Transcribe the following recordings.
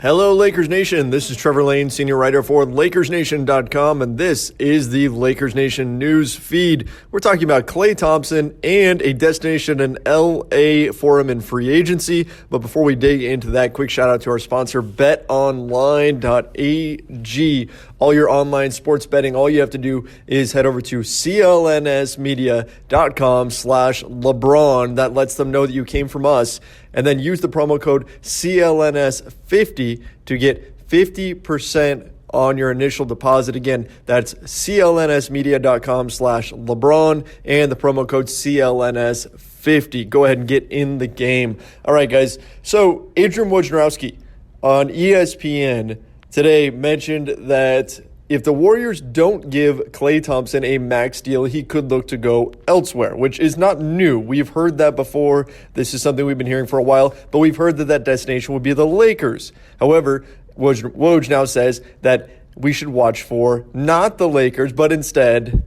Hello, Lakers Nation. This is Trevor Lane, senior writer for LakersNation.com, and this is the Lakers Nation news feed. We're talking about Klay Thompson and a destination in LA for him in free agency. But before we dig into that, quick shout out to our sponsor, betonline.ag. All your online sports betting, all you have to do is head over to clnsmedia.com/LeBron. That lets them know that you came from us. And then use the promo code CLNS50 to get 50% on your initial deposit. Again, that's clnsmedia.com/LeBron and the promo code CLNS50. Go ahead and get in the game. All right, guys. So Adrian Wojnarowski on ESPN today mentioned that if the Warriors don't give Klay Thompson a max deal, he could look to go elsewhere, which is not new. We've heard that before. This is something we've been hearing for a while, but we've heard that that destination would be the Lakers. However, Woj now says that we should watch for not the Lakers, but instead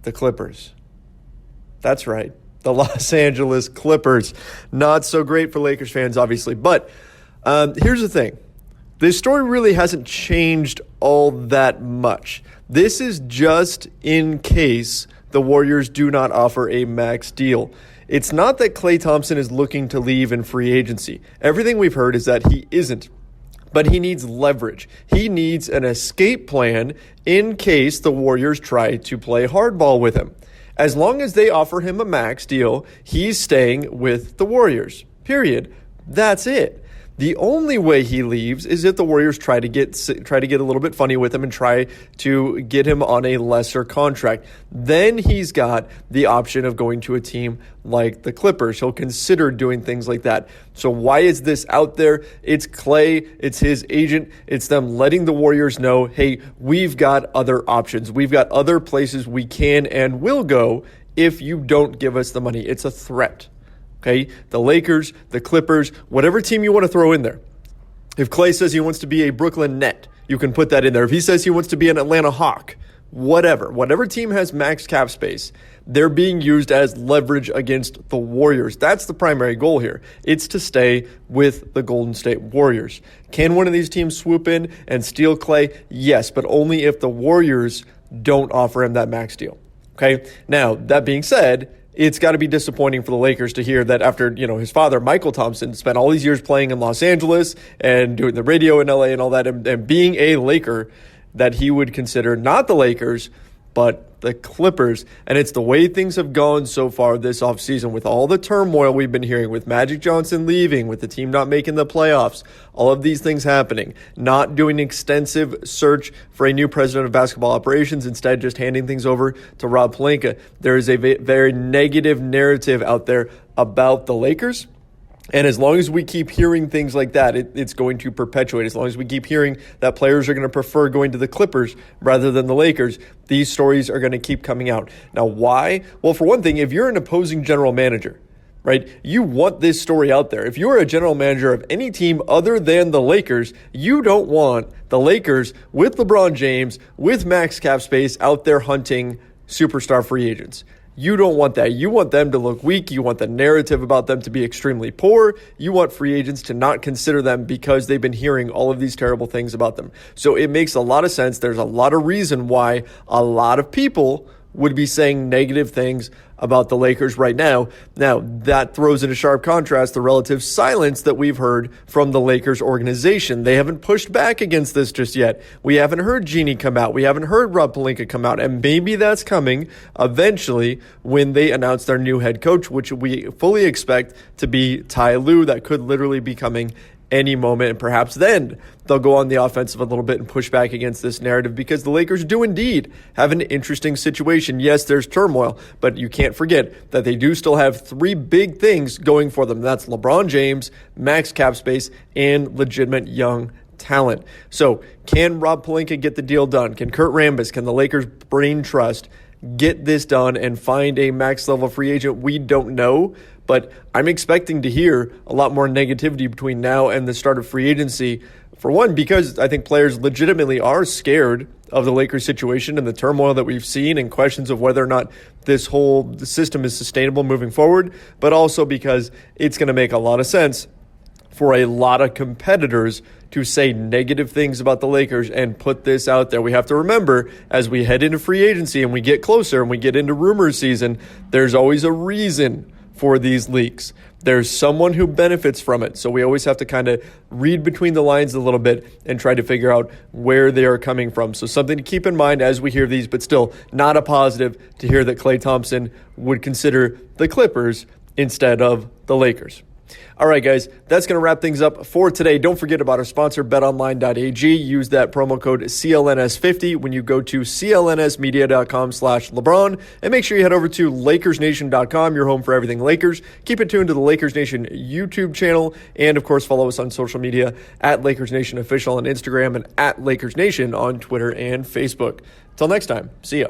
the Clippers. That's right. The Los Angeles Clippers. Not so great for Lakers fans, obviously. But here's the thing. This story really hasn't changed all that much. This is just in case the Warriors do not offer a max deal. It's not that Klay Thompson is looking to leave in free agency. Everything we've heard is that he isn't. But he needs leverage. He needs an escape plan in case the Warriors try to play hardball with him. As long as they offer him a max deal, he's staying with the Warriors. Period. That's it. The only way he leaves is if the Warriors try to get a little bit funny with him and try to get him on a lesser contract. Then he's got the option of going to a team like the Clippers. He'll consider doing things like that. So why is this out there? It's Klay, it's his agent, it's them letting the Warriors know, hey, we've got other options. We've got other places we can and will go if you don't give us the money. It's a threat. Okay, the Lakers, the Clippers, whatever team you want to throw in there. If Klay says he wants to be a Brooklyn Net, you can put that in there. If he says he wants to be an Atlanta Hawk, whatever team has max cap space, they're being used as leverage against the Warriors. That's the primary goal here. It's to stay with the Golden State Warriors. Can one of these teams swoop in and steal Klay? Yes, but only if the Warriors don't offer him that max deal. Okay, now that being said, it's got to be disappointing for the Lakers to hear that after, his father, Michael Thompson, spent all these years playing in Los Angeles and doing the radio in LA and all that, and being a Laker, that he would consider not the Lakers, but the Clippers. And it's the way things have gone so far this offseason with all the turmoil we've been hearing, with Magic Johnson leaving, with the team not making the playoffs, all of these things happening, not doing extensive search for a new president of basketball operations, instead just handing things over to Rob Pelinka. There is a very negative narrative out there about the Lakers. And as long as we keep hearing things like that, it's going to perpetuate. As long as we keep hearing that players are going to prefer going to the Clippers rather than the Lakers, these stories are going to keep coming out. Now, why? Well, for one thing, if you're an opposing general manager, right, you want this story out there. If you're a general manager of any team other than the Lakers, you don't want the Lakers with LeBron James, with max cap space, out there hunting superstar free agents. You don't want that. You want them to look weak. You want the narrative about them to be extremely poor. You want free agents to not consider them because they've been hearing all of these terrible things about them. So it makes a lot of sense. There's a lot of reason why a lot of people would be saying negative things about the Lakers right now. Now, that throws in a sharp contrast the relative silence that we've heard from the Lakers organization. They haven't pushed back against this just yet. We haven't heard Jeannie come out. We haven't heard Rob Pelinka come out. And maybe that's coming eventually when they announce their new head coach, which we fully expect to be Ty Lue. That could literally be coming any moment, and perhaps then they'll go on the offensive a little bit and push back against this narrative, because the Lakers do indeed have an interesting situation. Yes, there's turmoil, but you can't forget that they do still have three big things going for them. That's LeBron James, max cap space, and legitimate young talent. So can Rob Pelinka get the deal done? Can Kurt Rambis, can the Lakers brain trust get this done and find a max level free agent? We don't know. But I'm expecting to hear a lot more negativity between now and the start of free agency. For one, because I think players legitimately are scared of the Lakers situation and the turmoil that we've seen and questions of whether or not this whole system is sustainable moving forward. But also because it's going to make a lot of sense for a lot of competitors to say negative things about the Lakers and put this out there. We have to remember, as we head into free agency and we get closer and we get into rumor season, there's always a reason for these leaks. There's someone who benefits from it. So we always have to kind of read between the lines a little bit and try to figure out where they are coming from. So something to keep in mind as we hear these, but still not a positive to hear that Klay Thompson would consider the Clippers instead of the Lakers. All right, guys, that's going to wrap things up for today. Don't forget about our sponsor, betonline.ag. Use that promo code CLNS50 when you go to clnsmedia.com/LeBron. And make sure you head over to LakersNation.com, your home for everything Lakers. Keep it tuned to the Lakers Nation YouTube channel. And, of course, follow us on social media at Lakers Nation Official on Instagram and at Lakers Nation on Twitter and Facebook. Until next time, see ya.